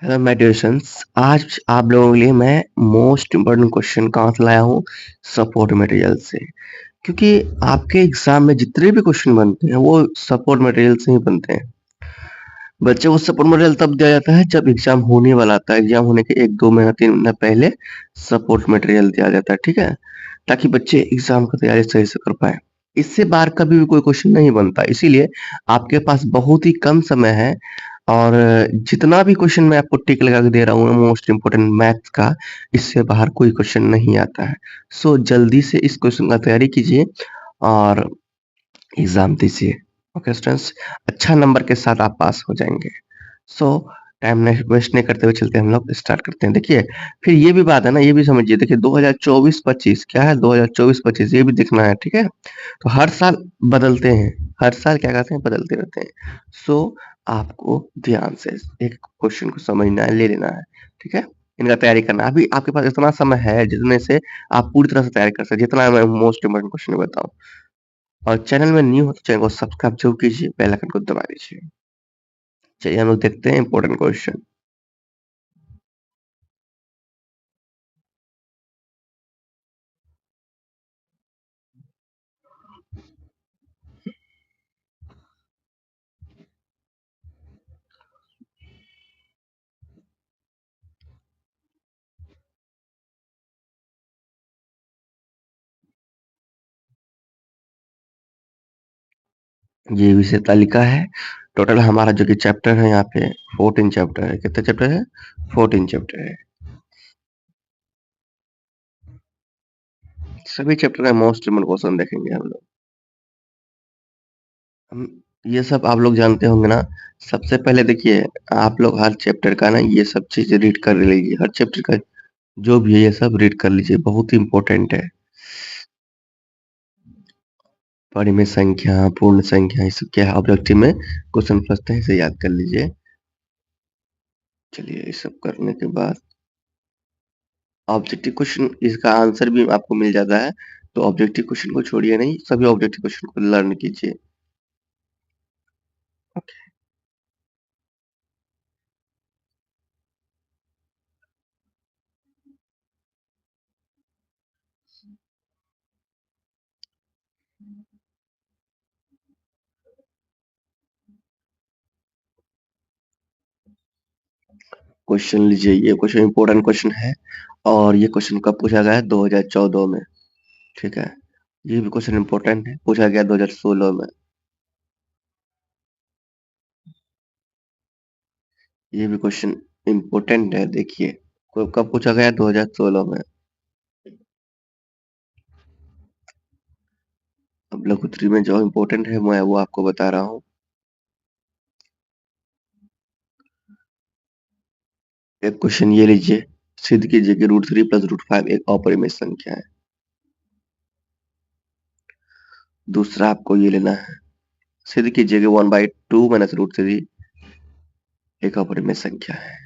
Hello my dear students, आज आप लोगों के लिए मैं मोस्ट इम्पोर्टेंट क्वेश्चन कहाँ से लाया हूँ। सपोर्ट मटेरियल से। क्योंकि आपके एग्जाम में जितने भी क्वेश्चन बनते हैं वो सपोर्ट मटेरियल से ही बनते हैं। बच्चे को सपोर्ट मटेरियल तब दिया जाता है जब एग्जाम होने वाला आता है। एग्जाम होने के 1-2 महीना 3 महीना पहले सपोर्ट मटेरियल दिया जाता है, ठीक है, ताकि बच्चे एग्जाम की तैयारी सही से कर पाए। इससे बाहर कभी भी कोई क्वेश्चन नहीं बनता, इसीलिए आपके पास बहुत ही कम समय है। और जितना भी क्वेश्चन मैं आपको टिक लगा के दे रहा हूँ मोस्ट इम्पोर्टेंट मैथ्स का, इससे बाहर कोई क्वेश्चन नहीं आता है। सो जल्दी से इस क्वेश्चन का तैयारी कीजिए और एग्जाम दीजिए। ओके स्टूडेंट्स, अच्छा नंबर के साथ आप पास हो जाएंगे। सो टाइम नहीं वेस्ट नहीं करते हुए चलते हम लोग स्टार्ट करते हैं। देखिए, फिर ये भी बात है ना, ये भी समझिए। देखिए 2024-25 क्या है, 2024-25 ये भी देखना है, ठीक है। तो हर साल बदलते हैं, हर साल क्या कहते हैं, बदलते रहते हैं। सो आपको ध्यान से एक क्वेश्चन को समझना है, ले लेना है, ठीक है। इनका तैयारी करना है। अभी आपके पास इतना समय है जितने से आप पूरी तरह से तैयारी कर सकते, जितना मैं मोस्ट इम्पोर्टेंट क्वेश्चन बताऊं। और चैनल में न्यू हो तो चैनल को सब्सक्राइब जरूर कीजिए, बेल आइकन को दबा दीजिए। चलिए हम लोग देखते हैं इंपॉर्टेंट क्वेश्चन। ये विषय तालिका है। टोटल हमारा जो कि चैप्टर है यहाँ पे 14 चैप्टर है। कितने चैप्टर है? 14 चैप्टर है। सभी चैप्टर का मोस्ट इम्पोर्टेंट क्वेश्चन देखेंगे हम लोग। हम ये सब आप लोग जानते होंगे ना। सबसे पहले देखिए, आप लोग हर चैप्टर का ना ये सब चीज रीड कर लीजिए। हर चैप्टर का जो भी है ये सब रीड कर लीजिए, बहुत ही इंपॉर्टेंट है। परिमेय संख्या, पूर्ण संख्या, ये सब क्या है ऑब्जेक्टिव में क्वेश्चन फंसते हैं, इसे याद कर लीजिए। चलिए, ये सब करने के बाद ऑब्जेक्टिव क्वेश्चन, इसका आंसर भी आपको मिल जाता है। तो ऑब्जेक्टिव क्वेश्चन को छोड़िए नहीं, सभी ऑब्जेक्टिव क्वेश्चन को लर्न कीजिए। ओके, क्वेश्चन लीजिए। ये क्वेश्चन इंपॉर्टेंट क्वेश्चन है और ये क्वेश्चन कब पूछा गया है? 2014 में, ठीक है। ये भी क्वेश्चन इंपॉर्टेंट है, पूछा गया 2016 में। ये भी क्वेश्चन इंपॉर्टेंट है, देखिए कब पूछा गया? 2016 में। अब लघुत्री में जो इम्पोर्टेंट है मैं वो आपको बता रहा हूँ। एक क्वेश्चन ये लीजिए, सिद्ध कीजिए कि √3 + √5 एक अपरिमेय संख्या है। दूसरा आपको ये लेना है, सिद्ध कीजिए कि 1/2 - √3 एक अपरिमेय संख्या है।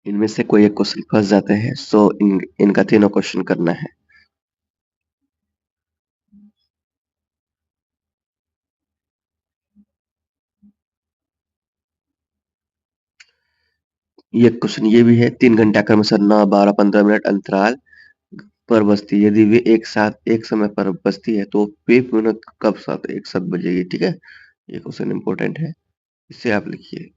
इनमें से कोई एक क्वेश्चन फंस जाते हैं, सो इनका तीनों क्वेश्चन करना है। ये क्वेश्चन ये भी है, 3 घंटा क्रमशः 9, 12, 15 मिनट अंतराल पर बजती, यदि वे एक साथ एक समय पर बजती है तो वे पुनः कब साथ एक साथ बजेगी, ठीक है। ये क्वेश्चन इंपॉर्टेंट है, इसे आप लिखिए।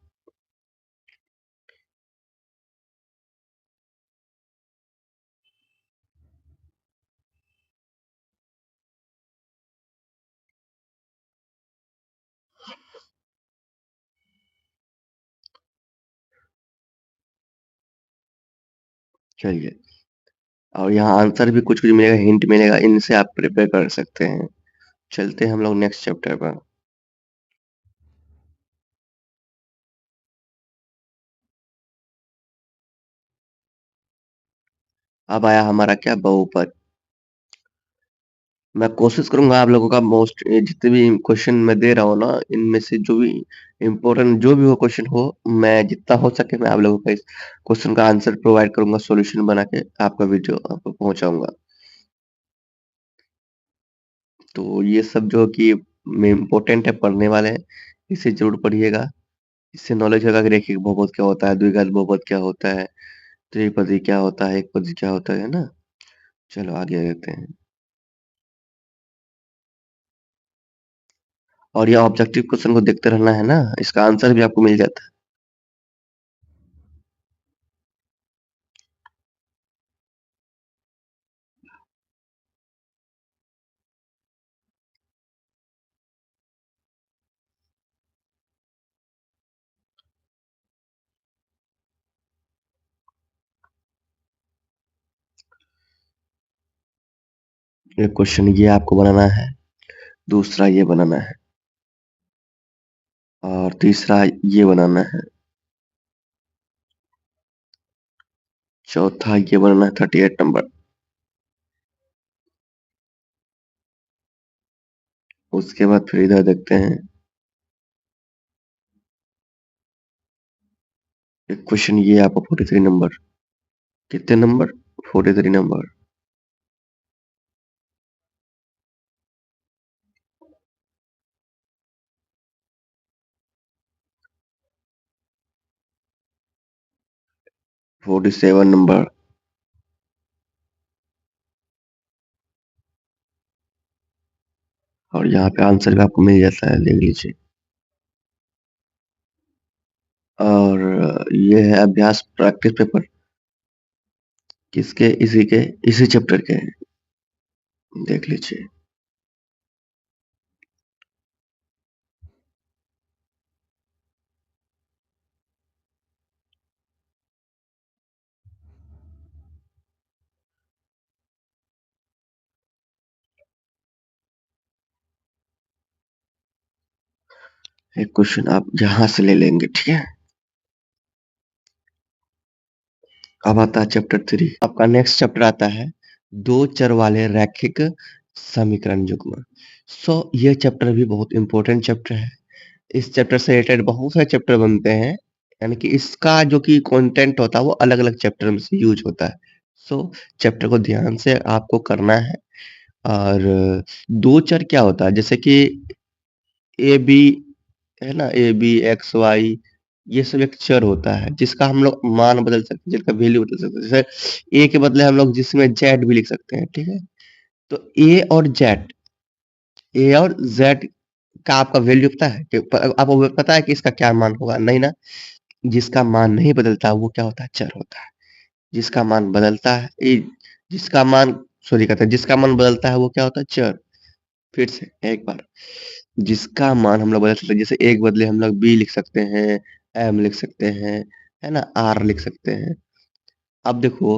चलिए, और यहाँ आंसर भी कुछ कुछ मिलेगा, हिंट मिलेगा, इनसे आप प्रिपेयर कर सकते हैं। चलते हैं हम लोग नेक्स्ट चैप्टर पर। अब आया हमारा क्या, बहुपद। मैं कोशिश करूंगा आप लोगों का मोस्ट जितने भी क्वेश्चन मैं दे रहा हूँ ना, इनमें से जो भी इम्पोर्टेंट जो भी वो क्वेश्चन हो, मैं जितना हो सके मैं आप लोगों का इस क्वेश्चन का आंसर प्रोवाइड करूंगा, सॉल्यूशन बना के आपका वीडियो आपको पहुंचाऊंगा। तो ये सब जो कि इम्पोर्टेंट है, पढ़ने वाले हैं, इसे जरूर पढ़िएगा। इससे नॉलेज होगा कि देखिए बहुपद क्या होता है, द्विघात बहुपद क्या होता है, त्रिपदी क्या होता है, एक पदी क्या होता है ना। चलो आगे देखते हैं। और ये ऑब्जेक्टिव क्वेश्चन को देखते रहना है ना, इसका आंसर भी आपको मिल जाता है। एक क्वेश्चन ये आपको बनाना है, दूसरा ये बनाना है, और तीसरा ये बनाना है, चौथा ये बनाना है 38 नंबर। उसके बाद फिर इधर देखते हैं, एक क्वेश्चन ये आपका 43 नंबर। कितने नंबर? 43 नंबर। 47 नंबर। और यहाँ पे आंसर भी आपको मिल जाता है, देख लीजिए। और ये है अभ्यास प्रैक्टिस पेपर, किसके? इसी के, इसी चैप्टर के, देख लीजिए। एक क्वेश्चन आप यहाँ से ले लेंगे, ठीक है। अब आता है चैप्टर 3। आपका नेक्स्ट चैप्टर आता है दो चर वाले रैखिक समीकरण युग्म। ये चैप्टर भी बहुत इंपॉर्टेंट चैप्टर है। इस चैप्टर से रिलेटेड बहुत सारे चैप्टर बनते हैं, यानी कि इसका जो कि कंटेंट होता है वो अलग अलग चैप्टर में से यूज होता है। चैप्टर को ध्यान से आपको करना है। और दो चर क्या होता है, जैसे कि ए बी है ना, ए बी एक्स वाई, ये सब एक चर होता है जिसका हम लोग मान बदल सकते हैं, जिसका वैल्यू बदल सकते हैं। जैसे ए के बदले हम लोग जिसमें जेड भी लिख सकते हैं, ठीक है। तो ए और जेड का आपका वैल्यू पता है कि आपको पता है कि इसका क्या मान होगा? नहीं ना। जिसका मान नहीं बदलता वो क्या होता है? चर होता है। जिसका मान बदलता है जिसका मान सॉरी कहते हैं, जिसका मान बदलता है वो क्या होता है? चर। फिर से एक बार, जिसका मान हम लोग बदल सकते हैं, जैसे एक बदले हम लोग बी लिख सकते हैं, एम लिख सकते हैं, है ना, आर लिख सकते हैं। अब देखो,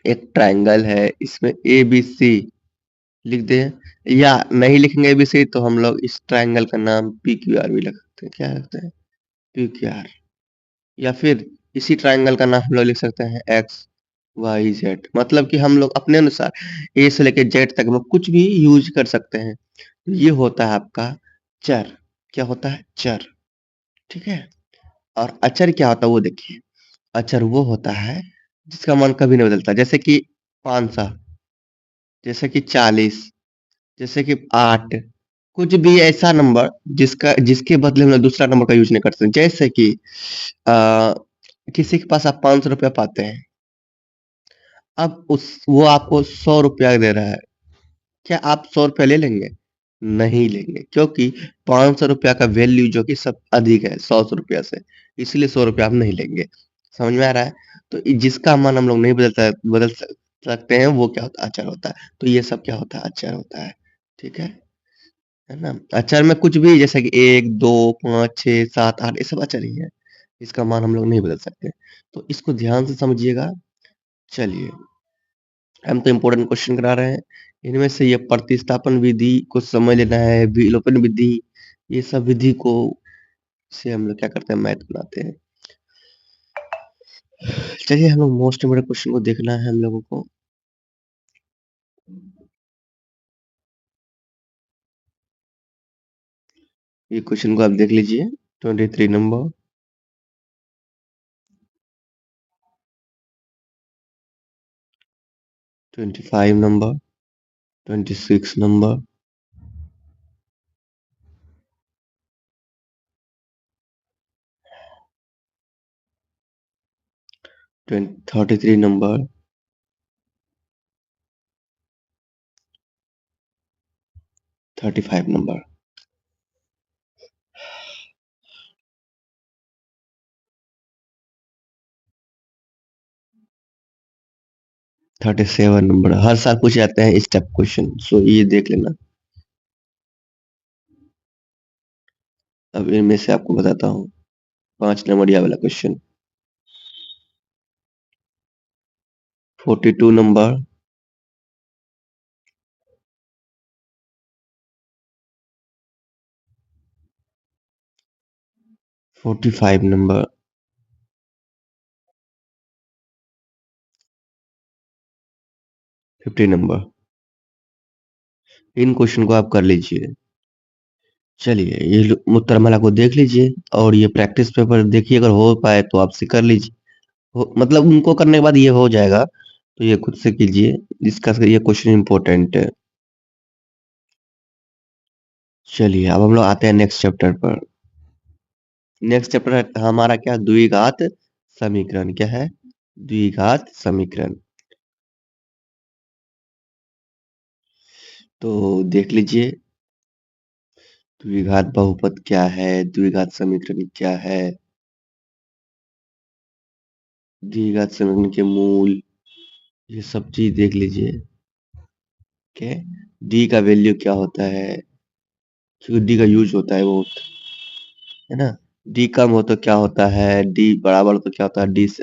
एक ट्रायंगल है, इसमें ए बी सी लिख दें, या नहीं लिखेंगे ए बी सी तो हम लोग इस ट्रायंगल का नाम पी क्यू आर भी लिख सकते हैं। क्या लिखते हैं? P Q R. या फिर इसी ट्रायंगल का नाम हम लोग लिख सकते हैं एक्स वाई जेड, मतलब कि हम लोग अपने अनुसार ए से लेकर जेड तक में कुछ भी यूज कर सकते हैं। ये होता है आपका चर। क्या होता है? चर। ठीक है। और अचर क्या होता है वो देखिए। अचर वो होता है जिसका मान कभी नहीं बदलता, जैसे कि 500, जैसे कि 40, जैसे कि 8। कुछ भी ऐसा नंबर जिसके बदले हम लोग दूसरा नंबर का यूज नहीं करते, जैसे कि आ, किसी के पास आप 500 रुपया पाते हैं, अब उस वो आपको 100 रुपया दे रहा है, क्या आप 100 रुपया ले लेंगे? नहीं लेंगे, क्योंकि 500 रुपया का वैल्यू जो कि सब अधिक है 100 रुपया से, इसलिए 100 रुपया आप नहीं लेंगे। समझ में आ रहा है? तो जिसका मान हम लोग नहीं सकते हैं वो क्या होता है? अचर होता है। तो ये सब क्या होता है? अचर होता है। ठीक है ना। अचर में कुछ भी, जैसे कि 1 2 5 6 7 8, ये सब अचर ही है, इसका मान हम लोग नहीं बदल सकते। तो इसको ध्यान से समझिएगा। चलिए, हम तो इम्पोर्टेंट क्वेश्चन करा रहे हैं, इनमें से ये प्रतिस्थापन विधि को समझ लेना है, विलोपन विधि, ये सब विधि को से हम लोग क्या करते हैं? मैथ बनाते हैं। चलिए, हम लोग मोस्ट इम्पोर्टेंट क्वेश्चन को देखना है हम लोगों को। ये क्वेश्चन को आप देख लीजिए। 23 number, 25 number, 26 number, 33 number, 35 number. 37 number हर साल पूछे जाते हैं इस टाइप क्वेश्चन, सो ये देख लेना। अब इनमें से आपको बताता हूँ 5 नंबर ये वाला क्वेश्चन। 42 number, 45 number, 50 number. इन क्वेश्चन को आप कर लीजिए। चलिए ये मुत्तरमला को देख लीजिए और ये प्रैक्टिस पेपर देखिए, अगर हो पाए तो आपसे कर लीजिए। मतलब उनको करने के बाद ये हो जाएगा तो ये खुद से कीजिए, जिसका ये क्वेश्चन इंपॉर्टेंट है। चलिए अब हम लोग आते हैं नेक्स्ट चैप्टर पर। नेक्स्ट चैप्टर है हमारा क्या, द्विघात समीकरण। क्या है? द्विघात समीकरण। तो देख लीजिए द्विघात बहुपद क्या है, द्विघात समीकरण क्या है, द्विघात समीकरण के मूल, ये सब चीज देख लीजिए। ओके, डी का वैल्यू क्या होता है, क्योंकि डी का यूज होता है वो, है ना। डी कम हो तो क्या होता है, डी बराबर हो तो क्या होता है, डी से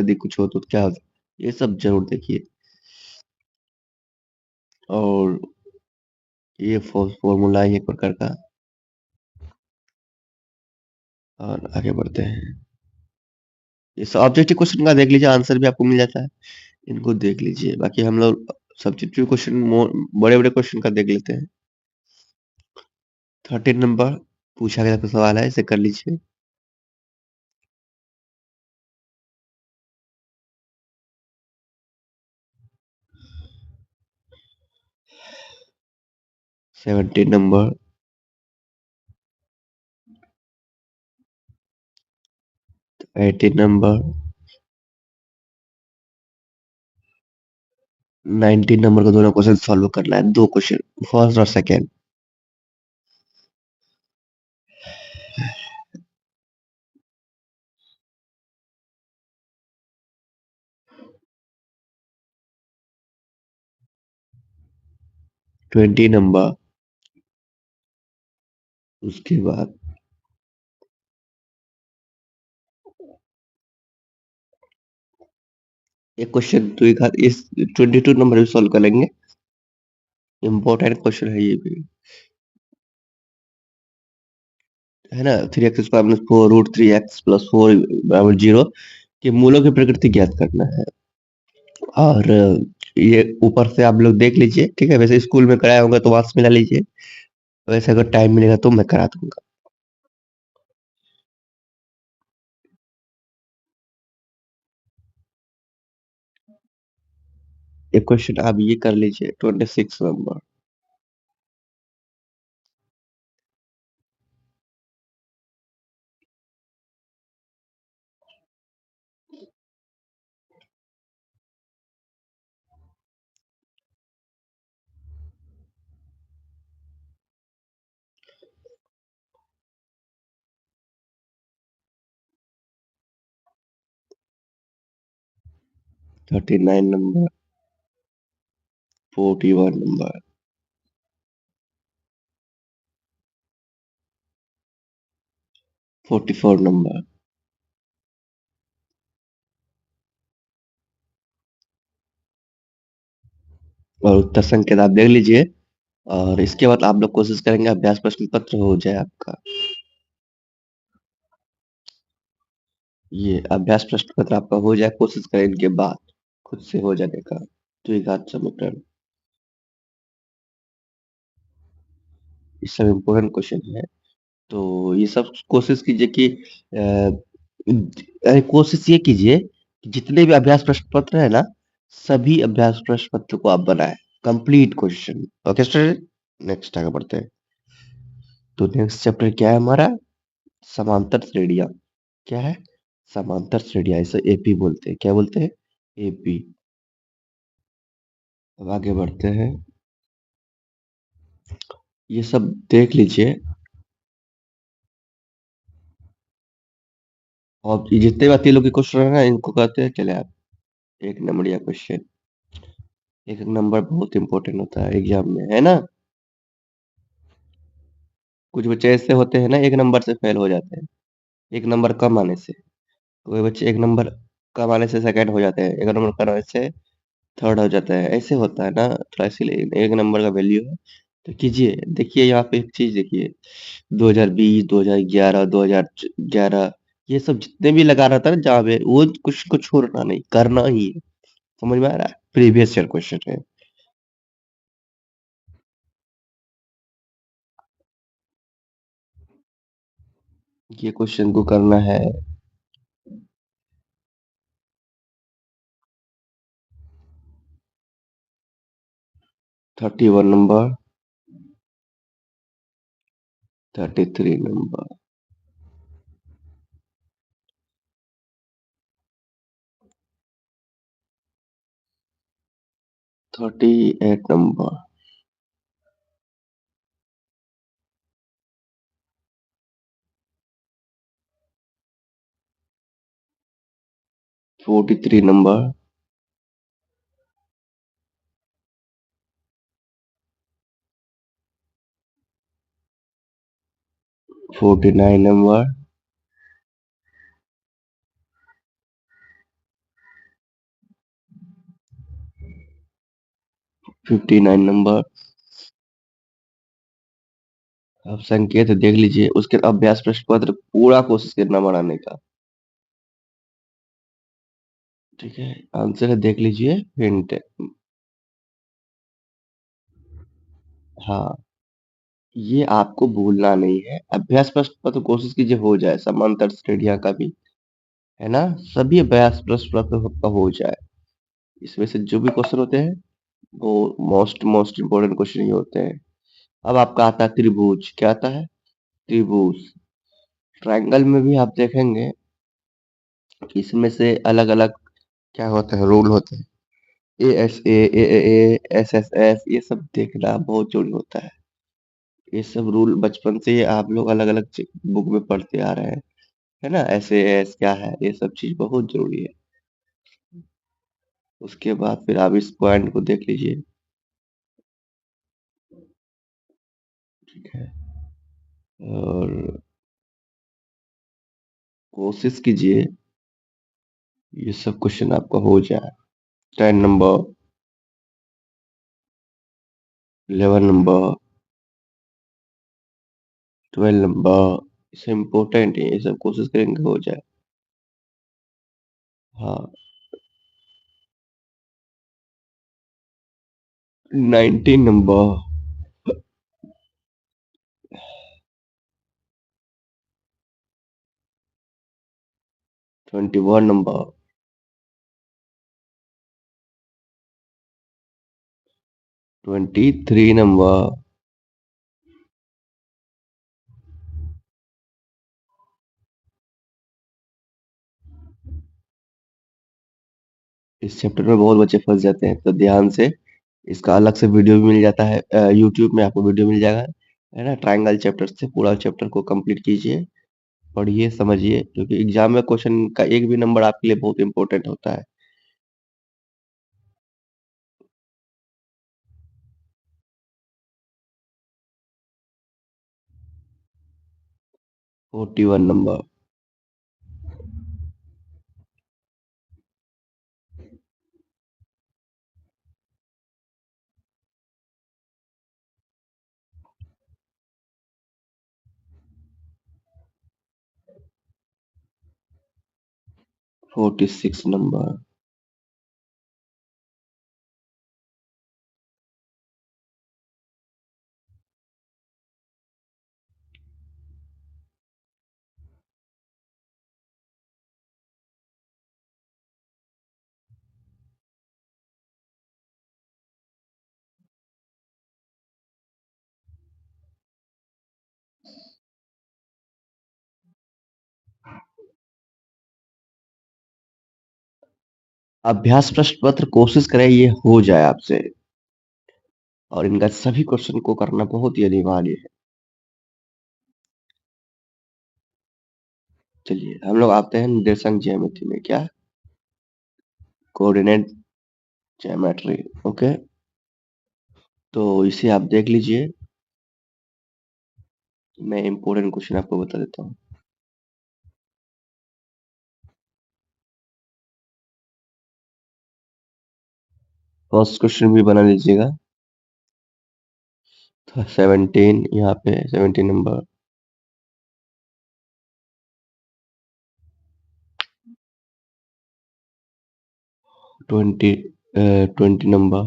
अधिक कुछ हो तो क्या होता है, ये सब जरूर देखिए। और ये फॉर्मूला है एक प्रकार का। और आगे बढ़ते हैं। ये सब ऑब्जेक्टिव क्वेश्चन का देख लीजिए, आंसर भी आपको मिल जाता है, इनको देख लीजिए। बाकी हम लोग सब्जेक्टिव क्वेश्चन बड़े बड़े क्वेश्चन का देख लेते हैं। 13 नंबर पूछा गया कोई सवाल है, इसे कर लीजिए। सेवेंटीन नंबर, 18 नंबर, 19 नंबर का दोनों क्वेश्चन सॉल्व करना है, दो क्वेश्चन, फर्स्ट और सेकेंड। 20 नंबर, उसके बाद एक क्वेश्चन तो एक इस 22 नंबर भी सॉल्व कर लेंगे, इम्पोर्टेंट क्वेश्चन है ये भी, है ना। 3x² - 4 √3x + 4 = 0 के मूलों की प्रकृति ज्ञात करना है। और ये ऊपर से आप लोग देख लीजिए, ठीक है। वैसे स्कूल में कराया होगा तो वहां से मिला लीजिए, वैसे अगर टाइम मिलेगा तो मैं करा दूंगा। एक क्वेश्चन आप ये कर लीजिए, 26 नंबर। 39 number, 41 number, 44 number. और उत्तर संकेत आप देख लीजिए, और इसके बाद आप लोग कोशिश करेंगे अभ्यास प्रश्न पत्र हो जाए आपका। ये अभ्यास प्रश्न पत्र आपका हो जाए, कोशिश करें इनके बाद खुद से हो जाने का। द्विघात समीकरण, ये सब इम्पोर्टेंट क्वेश्चन है। तो ये सब कोशिश कीजिए कि कोशिश ये कीजिए कि जितने भी अभ्यास प्रश्न पत्र है ना, सभी अभ्यास प्रश्न पत्र को आप बनाएं, complete question. Okay student, next आगे बढ़ते हैं। तो नेक्स्ट चैप्टर क्या है हमारा? समांतर श्रेणियां। क्या है? समांतर श्रेणियां, इसे एपी बोलते हैं। क्या बोलते हैं? एपी। अब आगे बढ़ते हैं। ये सब देख लीजिए। और ये जितने भी 3 लोग के क्वेश्चन है ना, इनको कहते हैं क्या आप? एक नंबरिया क्वेश्चन। एक एक नंबर बहुत इंपॉर्टेंट होता है एग्जाम में, है ना? कुछ बच्चे ऐसे होते हैं ना, एक नंबर से फेल हो जाते हैं, एक नंबर कम आने से। कोई बच्चे एक नंबर कम आने से सेकंड हो जाते हैं, एक नंबर कम आने से थर्ड हो जाता है। ऐसे होता है ना, थोड़ा इसीलिए एक नंबर का वैल्यू है। तो कीजिए, देखिए यहाँ पे एक चीज देखिए। 2020, 2011, 2011, ये सब जितने भी लगा रहा था ना जहाँ पे, वो कुछ को छोड़ना नहीं, करना ही है। समझ में आ रहा है? प्रीवियस ईयर क्वेश्चन है। ये क्वेश्चन को करना है। 31 number, 33 number, 38 number, 43 number, 49 number, 59 number. आप संकेत देख लीजिए, उसके अभ्यास प्रश्न पत्र पूरा कोशिश करना बनाने का। ठीक है, आंसर है, देख लीजिए, हिंट। हाँ, ये आपको भूलना नहीं है। अभ्यास प्रश्न पत्र कोशिश कीजिए हो जाए, समांतर श्रेणियां का भी, है ना? सभी अभ्यास प्रश्न पत्र का हो जाए। इसमें से जो भी क्वेश्चन होते हैं, वो मोस्ट मोस्ट इम्पोर्टेंट क्वेश्चन ही होते हैं। अब आपका आता है त्रिभुज। क्या आता है? त्रिभुज। ट्रायंगल में भी आप देखेंगे कि इसमें से अलग अलग क्या होते हैं, रूल होते हैं। ए एस एस एस, ये सब देखना बहुत जरूरी होता है। ये सब रूल बचपन से ही आप लोग अलग अलग बुक में पढ़ते आ रहे हैं, है ना? ऐसे एस क्या है, ये सब चीज बहुत जरूरी है। उसके बाद फिर आप इस पॉइंट को देख लीजिए। ठीक है, और कोशिश कीजिए ये सब क्वेश्चन आपका हो जाए। 10 नंबर, 11 नंबर, 12 नंबर, ये इम्पोर्टेंट है, ये सब कोशिश करेंगे हो जाए। हाँ, 19 नंबर, 21 नंबर, 23 नंबर। इस चैप्टर में बहुत बच्चे फंस जाते हैं, तो ध्यान से, इसका अलग से वीडियो भी मिल जाता है, यूट्यूब में आपको वीडियो मिल जाएगा, है ना? ट्रायंगल चैप्टर से पूरा चैप्टर को कंप्लीट कीजिए, पढ़िए, समझिए, क्योंकि एग्जाम में क्वेश्चन का एक भी नंबर आपके लिए बहुत इंपॉर्टेंट होता है। 41 नंबर, 46 नंबर, अभ्यास प्रश्न पत्र कोशिश करें ये हो जाए आपसे, और इनका सभी क्वेश्चन को करना बहुत ही अनिवार्य है। चलिए हम लोग आते हैं निर्देशांक ज्यामिति में। क्या? Coordinate geometry. ओके, तो इसे आप देख लीजिए। मैं इम्पोर्टेंट क्वेश्चन आपको बता देता हूँ। फर्स्ट क्वेश्चन भी बना लीजिएगा। 17 यहाँ पे 17 number, 20 20 number,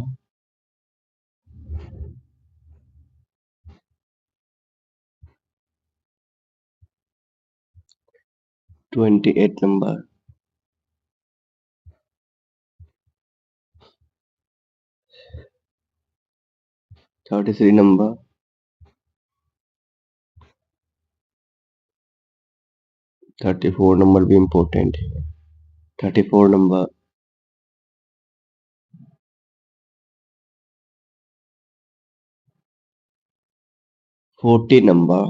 28 number, 33 number, 34 number भी इम्पोर्टेंट है। 34 नंबर, 40 नंबर,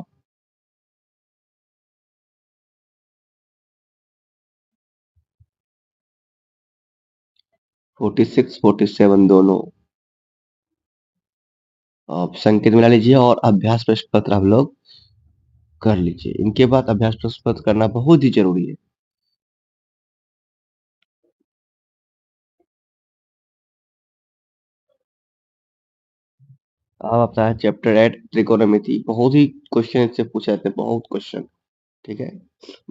46 47 दोनों। आप संकेत मिला लीजिए और अभ्यास प्रश्न पत्र आप लोग कर लीजिए। इनके बाद अभ्यास प्रश्न पत्र करना बहुत ही जरूरी है। अब आता है चैप्टर 8 त्रिकोणमिति। बहुत ही क्वेश्चन इससे पूछे जाते हैं, बहुत क्वेश्चन। ठीक है,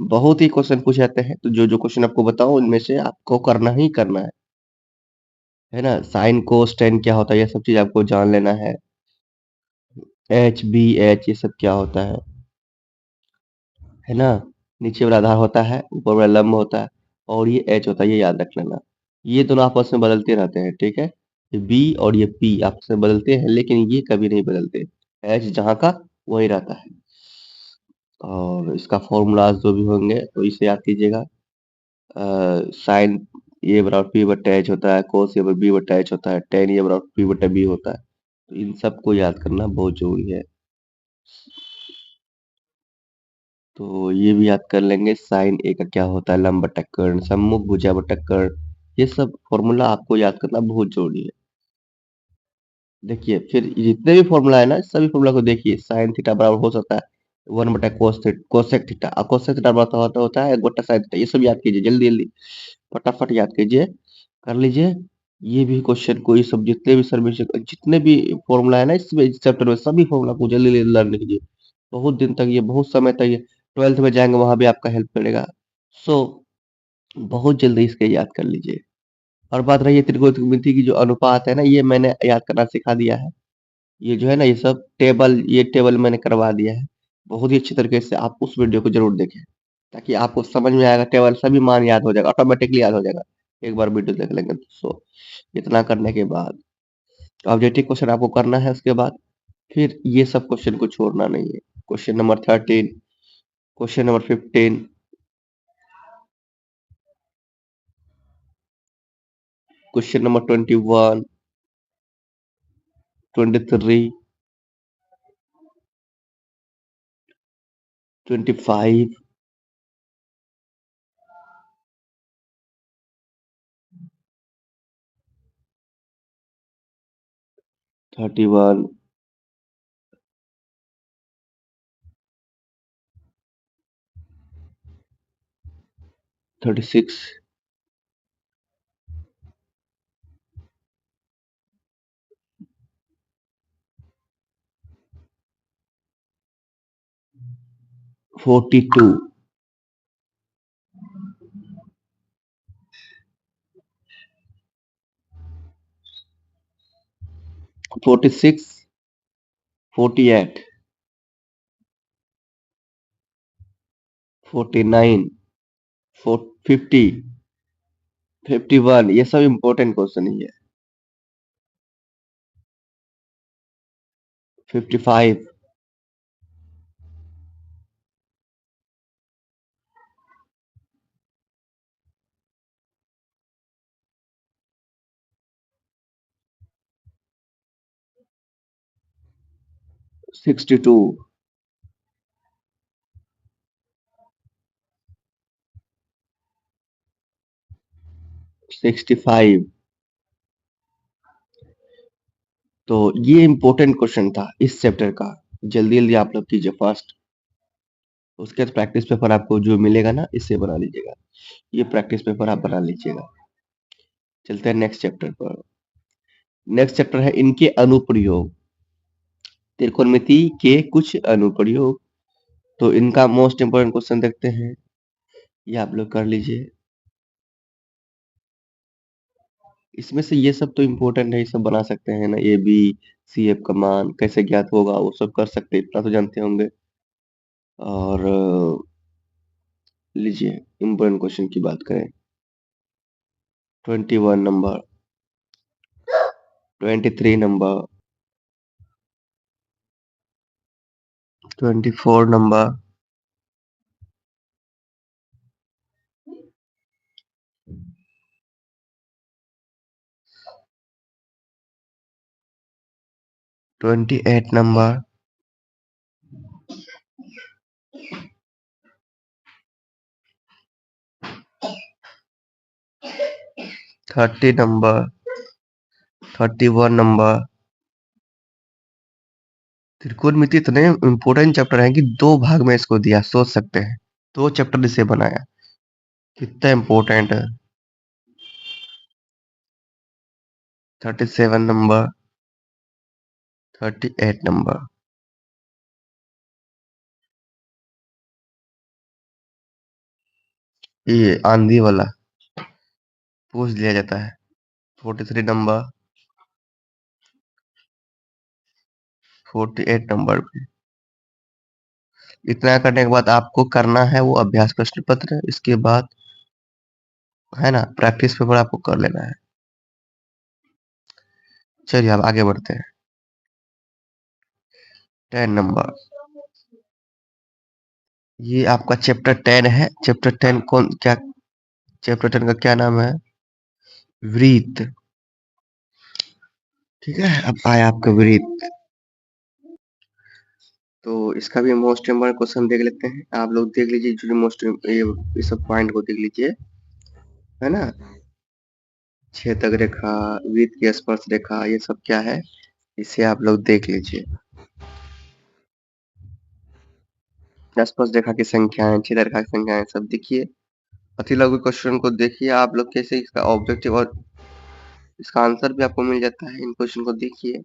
बहुत ही क्वेश्चन पूछे जाते हैं, तो जो जो क्वेश्चन आपको बताऊं इनमें से आपको करना ही करना है ना। साइन कोस टेन क्या होता है, ये सब चीज आपको जान लेना है। एच बी एच ये सब क्या होता है ना। नीचे वाला आधार होता है, ऊपर वाला लंब होता है, और ये एच होता है, ये याद रख लेना। ये दोनों आपस में बदलते रहते हैं, ठीक है। ये बी और ये पी आपस में बदलते हैं, लेकिन ये कभी नहीं बदलते। एच जहाँ का वही रहता है। और इसका फॉर्मूलाज जो भी होंगे तो इसे याद कीजिएगा। साइन ए बराबर पी बट्टा एच होता है, कोस ए बराबर बी बट्टा एच होता है, टेन ए बराबर पी बट्टा बी होता है। तो इन सबको याद करना बहुत जरूरी है। तो ये भी याद कर लेंगे। साइन ए का क्या होता है, लंब बट्टा कर्ण, सम्मुख भुजा बट्टा कर्ण। ये सब फॉर्मूला आपको याद करना बहुत जरूरी है। देखिए फिर जितने भी फॉर्मूला है ना, सभी फॉर्मूला को देखिए। साइन थीटा बराबर हो सकता है 1 बटा कोसेक थीटा, और कोसेक थीटा बराबर होता है 1 बटा साइन थीटा। ये सब याद कीजिए, जल्दी जल्दी फटाफट याद कीजिए, कर लीजिए। ये भी क्वेश्चन को, ये सब जितने भी सर जितने भी फॉर्मूला है ना इसमें चैप्टर में, सभी फॉर्मूला को जल्दी जल्दी लर्न कीजिए। बहुत दिन तक ये, बहुत समय तक ये, 12th में जाएंगे वहां भी आपका हेल्प करेगा। सो बहुत जल्दी इसके याद कर लीजिए। और बात रही है त्रिकोणमिति की, जो अनुपात है ना, ये मैंने याद करना सिखा दिया है। ये जो है ना, ये सब टेबल, ये टेबल मैंने करवा दिया है। बहुत ही अच्छी तरीके से आप उस वीडियो को जरूर देखें, ताकि आपको समझ में आएगा। टेबल सभी मान याद हो जाएगा, ऑटोमेटिकली याद हो जाएगा, एक बार वीडियो देख लेंगे तो। इतना करने के बाद ऑब्जेक्टिव क्वेश्चन आपको करना है। उसके बाद फिर ये सब क्वेश्चन को छोड़ना नहीं है। Question number 13, question number 15, question number 21, 23, 25, 31, 36, 42, 46, 48, 49, 50, 51। ये सब इम्पोर्टेंट क्वेश्चन ही है। 55, 62, 65। तो ये इंपॉर्टेंट क्वेश्चन था इस चैप्टर का। जल्दी जल्दी आप लोग कीजिए फास्ट। उसके बाद प्रैक्टिस पेपर आपको जो मिलेगा ना, इससे बना लीजिएगा। ये प्रैक्टिस पेपर आप बना लीजिएगा। चलते हैं नेक्स्ट चैप्टर पर। नेक्स्ट चैप्टर है इनके अनुप्रयोग। त्रिकोणमिति के कुछ अनुप्रयोग। तो इनका मोस्ट इंपोर्टेंट क्वेश्चन देखते हैं। ये आप लोग कर लीजिए। इसमें से ये सब तो इम्पोर्टेंट है, ये सब बना सकते हैं ना। ए बी सी एफ का मान कैसे ज्ञात होगा, वो सब कर सकते हैं, इतना तो जानते होंगे। और लीजिए इम्पोर्टेंट क्वेश्चन की बात करें। 21 number, 23 number, 24 number, 28 number, 30 number, 31 number. त्रिकोणमिति इतने इम्पोर्टेंट चैप्टर हैं कि दो भाग में इसको दिया, सोच सकते हैं। दो चैप्टर इसे बनाया, कितना इम्पोर्टेंट है। 37 नंबर, 38 नंबर। ये आंधी वाला पूछ लिया जाता है। 43 नंबर, 48 नंबर पे। इतना करने के बाद आपको करना है वो अभ्यास प्रश्न पत्र। इसके बाद है ना प्रैक्टिस पेपर आपको कर लेना है। चलिए अब आगे बढ़ते हैं। 10 नंबर, ये आपका चैप्टर 10 है। चैप्टर 10 कौन क्या, चैप्टर 10 का क्या नाम है? वृत्त। ठीक है, अब आया आपका वृत्त। तो इसका भी मोस्ट इम्पोर्टेंट क्वेश्चन देख लेते हैं। आप लोग देख लीजिए जो मोस्ट ये सब पॉइंट को देख लीजिए, है ना। छेदक रेखा, वृत्त की स्पर्श रेखा, ये सब क्या है, इसे आप लोग देख लीजिए। स्पर्श रेखा की संख्याएं, छेदक रेखा की संख्याएं सब देखिए। अति लघु क्वेश्चन को देखिए आप लोग कैसे, इसका ऑब्जेक्टिव और इसका आंसर भी आपको मिल जाता है। इन क्वेश्चन को देखिए,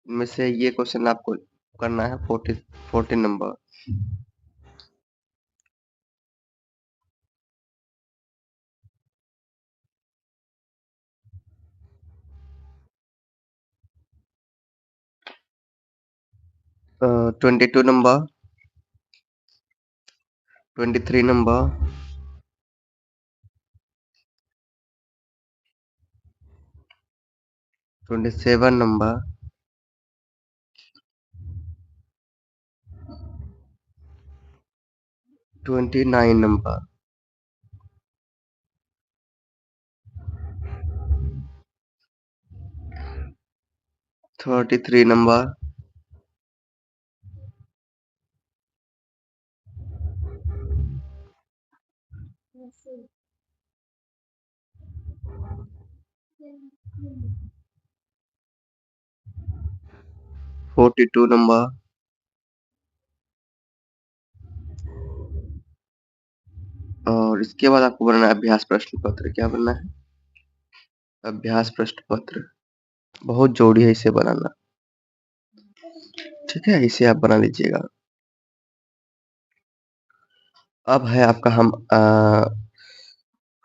इनमें से ये क्वेश्चन आपको करना है 14 नंबर। अ, 22 number, 23 number, 27 number, 29 number, 33 number, 42 number, और इसके बाद आपको बनाना है अभ्यास प्रश्न पत्र। क्या बनना है? अभ्यास प्रश्न पत्र। बहुत जरूरी है इसे बनाना। ठीक है, इसे आप बना लीजिएगा। अब है आपका हम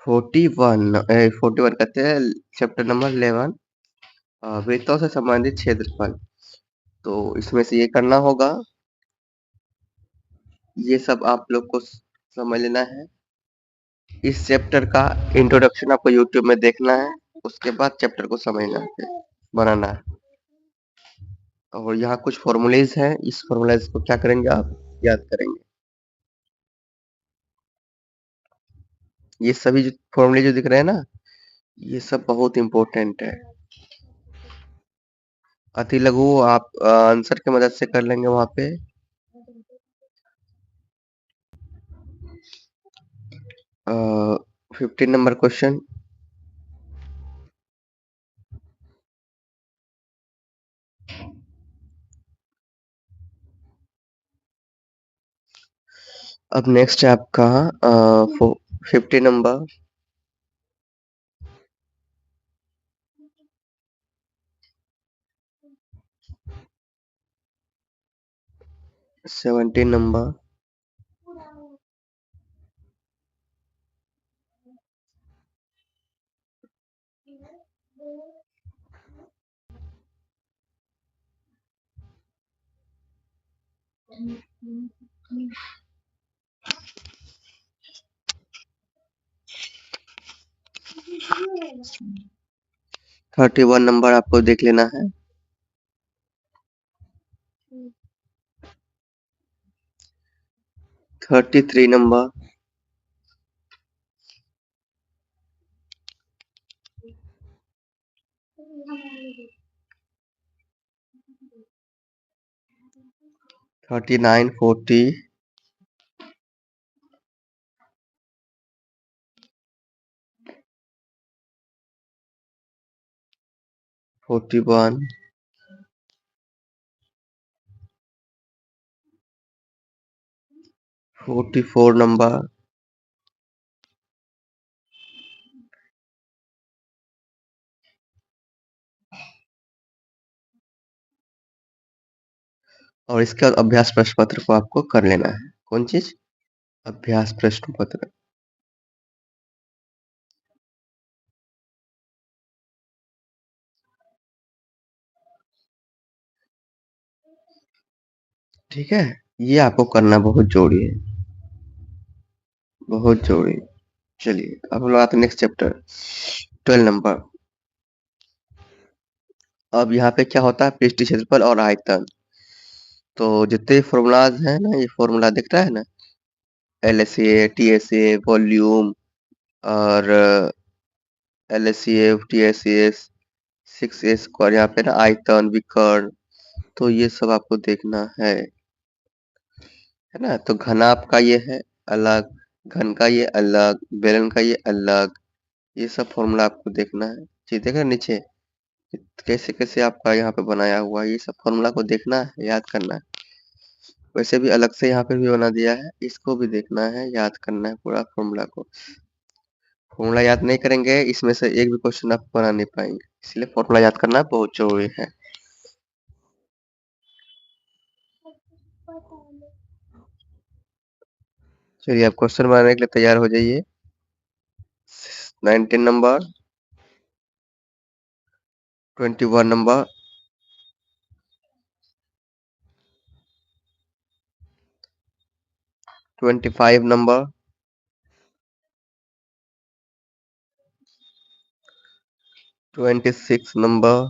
41 कहते हैं चैप्टर नंबर 11, वृत्तों से संबंधित क्षेत्रफल। तो इसमें से ये करना होगा। ये सब आप लोग को समझ लेना है। इस चैप्टर का इंट्रोडक्शन आपको यूट्यूब में देखना है। उसके बाद चैप्टर को समझना है, बनाना है। और यहाँ कुछ फॉर्मूलेज हैं, इस फॉर्मूलेज को क्या करेंगे आप, याद करेंगे। ये सभी जो फॉर्मूले जो दिख रहे हैं ना, ये सब बहुत इंपॉर्टेंट है। अति लघु आप आंसर की मदद से कर लेंगे वहां पे। 15 नंबर क्वेश्चन। अब नेक्स्ट है आपका 50 नंबर। 17 नंबर। 31 नंबर आपको देख लेना है। 33 नंबर। 39, 40। 41। 44 नंबर। और इसके बाद अभ्यास प्रश्न पत्र को आपको कर लेना है। कौन चीज? अभ्यास प्रश्न पत्र। ठीक है, ये आपको करना बहुत जरूरी है, बहुत जरूरी। चलिए अब हम लोग आते हैं नेक्स्ट चैप्टर 12 नंबर। अब यहाँ पे क्या होता है, पृष्ठीय क्षेत्रफल और आयतन। तो जितने फॉर्मूलाज हैं ना, ये फॉर्मूला दिख रहा है ना, LSA, TSA, वॉल्यूम और LSA, TSS, 6S और यहाँ पे ना आयतन, विकर्ण, तो ये सब आपको देखना है ना। तो घनाभ का ये है अलग, घन का ये अलग, बेलन का ये अलग, ये सब फॉर्मूला आपको देखना है। जी देख रहे हैं नीचे कैसे कैसे आपका यहाँ पे बनाया हुआ है, ये सब फॉर्मूला को देखना है, याद करना है। वैसे भी अलग से यहाँ पे भी बना दिया है, इसको भी देखना है, याद करना है पूरा फॉर्मूला को। फॉर्मूला याद नहीं करेंगे इसमें से एक भी क्वेश्चन आप बना नहीं पाएंगे, इसलिए फॉर्मूला याद करना बहुत जरूरी है। चलिए आप क्वेश्चन बनाने के लिए तैयार हो जाइए। 19 number. 21 number. 25 number. 26 number.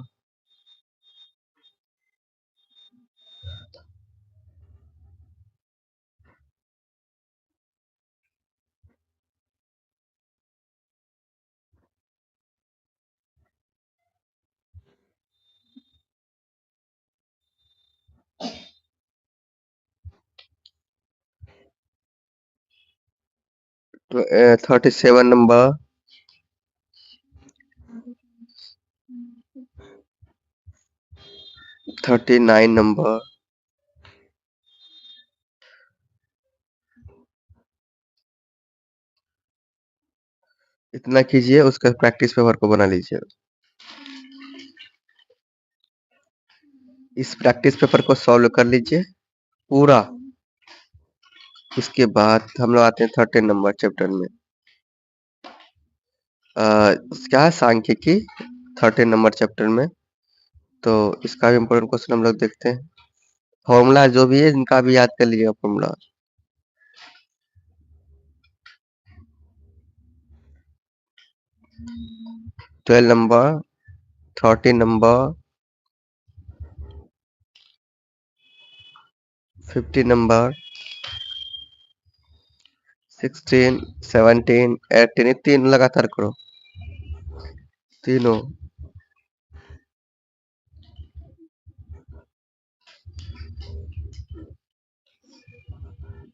37 number. 39 number. इतना कीजिए, उसका प्रैक्टिस पेपर को बना लीजिए। इस प्रैक्टिस पेपर को सॉल्व कर लीजिए पूरा। उसके बाद हम लोग आते हैं 13 नंबर चैप्टर में। क्या है, सांख्यिकी 13 नंबर चैप्टर में। तो इसका भी इम्पोर्टेंट क्वेश्चन हम लोग देखते हैं। फॉर्मूला जो भी है इनका भी याद कर लीजिएगा formula. Twelve number. 13 number. 50 number. 16, 17, 18, तीन लगातार करो, तीनों।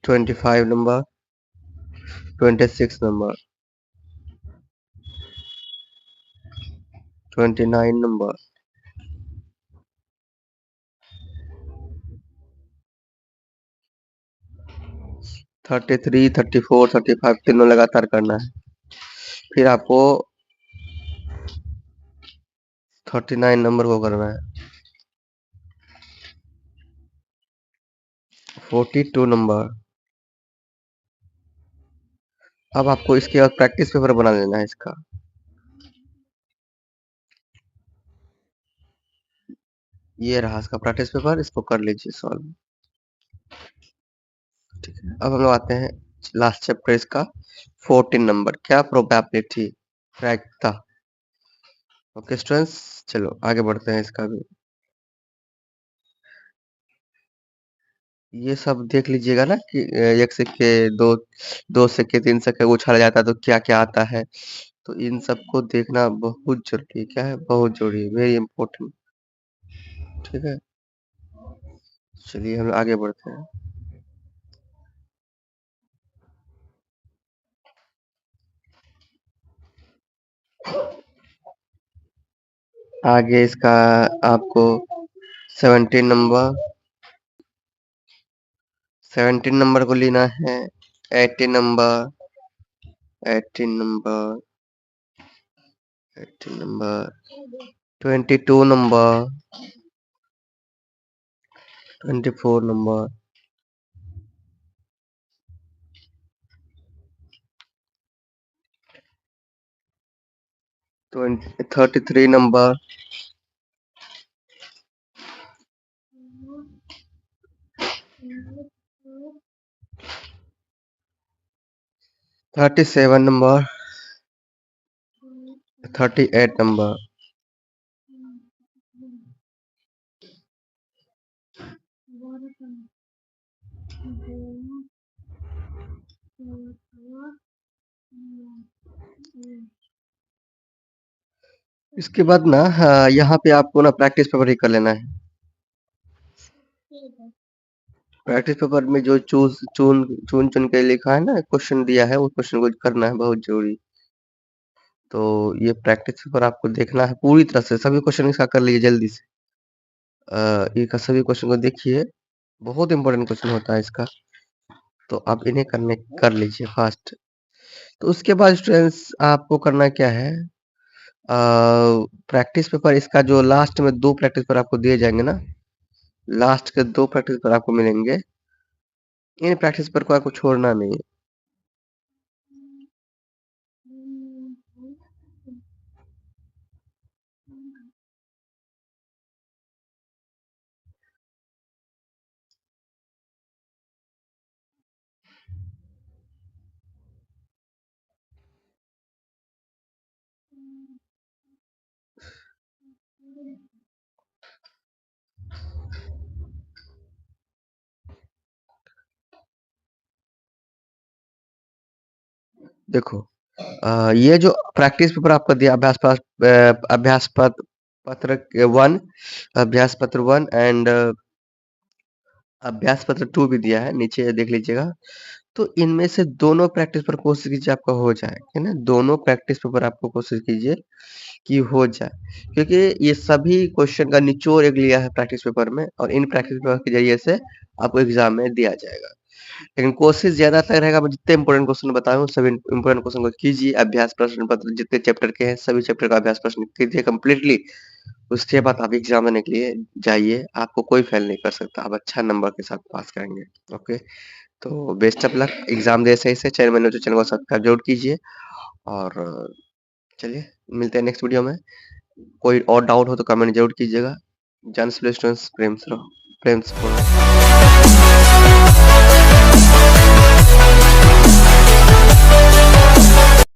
25 number, 26 number, 29 number, 33, 34, 35 तीनों लगातार करना है। फिर आपको 39 नंबर को करना है। 42 नंबर। अब आपको इसके बाद प्रैक्टिस पेपर बना लेना है इसका। ये रहा इसका प्रैक्टिस पेपर, इसको कर लीजिए सॉल्व। ठीक है, अब हम लोग आते हैं लास्ट चैप्टर इसका 14 नंबर, क्या प्रोबेबिलिटी प्रायिकता। ओके स्टूडेंट्स, चलो आगे बढ़ते हैं इसका भी। ये सब देख लीजिएगा ना कि एक सिक्के दो सिक्के 3 सिक्के उछाला जाता है तो क्या क्या आता है, तो इन सबको देखना बहुत जरूरी है। क्या है? बहुत जरूरी है, वेरी इंपॉर्टेंट। ठीक है, चलिए हम आगे बढ़ते हैं। आगे इसका आपको 17 नंबर, 17 नंबर को लेना है। 18 number, 18 number, 18 number, 22 number, 24 number, 33 number, 37 number, 38 number, 'इसके बाद ना यहाँ पे आपको ना प्रैक्टिस पेपर ही कर लेना है। प्रैक्टिस पेपर में जो चुन के लिखा है ना, क्वेश्चन दिया है, वो क्वेश्चन को करना है, बहुत जरूरी। तो ये प्रैक्टिस पेपर आपको देखना है पूरी तरह से, सभी क्वेश्चन इसका कर लीजिए जल्दी से। इसका सभी क्वेश्चन को देखिए, बहुत इंपॉर्टेंट क्वेश्चन होता है इसका, तो आप इन्हें कर लीजिए फास्ट। तो उसके बाद स्टूडेंट्स आपको करना क्या है, प्रैक्टिस पेपर इसका जो लास्ट में 2 प्रैक्टिस पेपर आपको दिए जाएंगे ना, लास्ट के 2 प्रैक्टिस पेपर आपको मिलेंगे। इन प्रैक्टिस पेपर को आपको छोड़ना नहीं है। देखो ये जो प्रैक्टिस पेपर आपका दिया अभ्यास पत्र 1, अभ्यास पत्र 1 एंड अभ्यास पत्र 2 भी दिया है, नीचे देख लीजिएगा। तो इनमें से दोनों प्रैक्टिस पेपर कोशिश कीजिए आपका हो जाए, है ना? दोनों प्रैक्टिस पेपर आपको कोशिश कीजिए कि हो जाए, क्योंकि ये सभी क्वेश्चन का निचोड़ एक लिया है प्रैक्टिस पेपर में, और इन प्रैक्टिस पेपर के जरिए से आपको एग्जाम में दिया जाएगा। लेकिन कोशिश ज्यादातर रहेगा, मैं जितने इंपोर्टेंट क्वेश्चन बताया हूँ सभी इंपोर्टेंट क्वेश्चन को कीजिए। अभ्यास प्रश्न पत्र जितने चैप्टर के हैं सभी चैप्टर का अभ्यास प्रश्न कीजिए कंप्लीटली। उसके बाद आप एग्जाम देने के लिए जाइए, आपको कोई फेल नहीं कर सकता, आप अच्छा नंबर के साथ पास करेंगे। ओके, तो बेस्ट ऑफ लक, एग्जाम दे सही से। चैनल में तो चैनल को सब्सक्राइब जरूर कीजिए, और चलिए मिलते हैं नेक्स्ट वीडियो में। कोई और डाउट हो तो कमेंट जरूर कीजिएगा। जन स्टूडेंट्स प्रेम से रहो, प्रेम से पढ़ो।